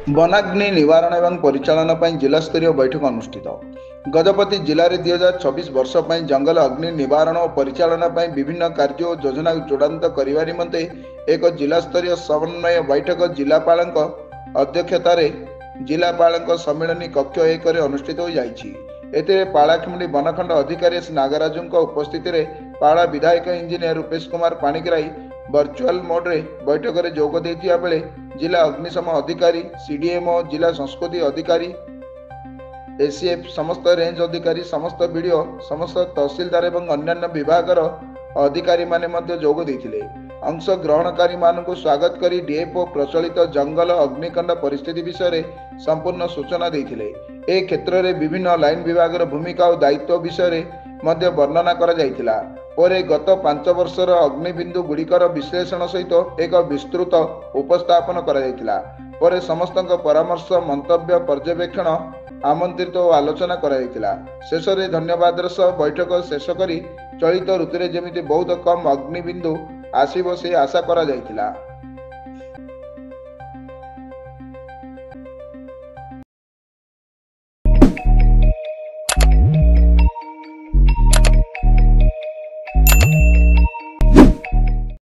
वनाग्नि निवारण एवं परिचालन पर जिलास्तरीय बैठक अनुष्ठित। गजपति जिले में 2024 वर्ष पर जंगल अग्नि निवारण और परिचालन पर विभिन्न कार्य और योजना चूड़ांत करने निमंते एक जिलास्तरीय समन्वय बैठक जिलापाल अध्यक्षतार जिलापाल सम्मिलनी कक्ष 1 अनुष्ठित हो जाइछि। एते पालाखिमुंडी बनखंड अधिकारी नागराजु उपस्थित पाला विधायक इंजीनियर रूपेश कुमार पाणिग्राही वर्चुआल मोड्रे बैठक में जोग देथिया बेले जिला अग्निशम अधिकारी सीडीएमओ जिला संस्कृति अधिकारी एसीएफ समस्त रेंज अधिकारी समस्त बीडीओ समस्त तहसीलदार एवं अन्य विभाग अधिकारी माने जोग देथिले। अंश ग्रहणकारी मानक स्वागत करी डीएफओ प्रचलित जंगल अग्निकांड परिस्थिति विषय संपूर्ण सूचना देथिले। ए क्षेत्र में विभिन्न लाइन विभाग भूमिका और दायित्व विषय मध्य वर्णना करा जायतिला। परे गत 5 वर्षर अग्निबिंदु गुड़िकर विश्लेषण सहित एक विस्तृत उपस्थापन करा जायतिला। परे समस्तक परामर्श मंतव्य पर्यवेक्षण आमंत्रित और आलोचना करा जायतिला। शेष में धन्यवाद सह बैठक शेष करी चलित ऋतु में जमिति बहुत कम अग्निबिंदु आसीबो से आशा करा जायतिला।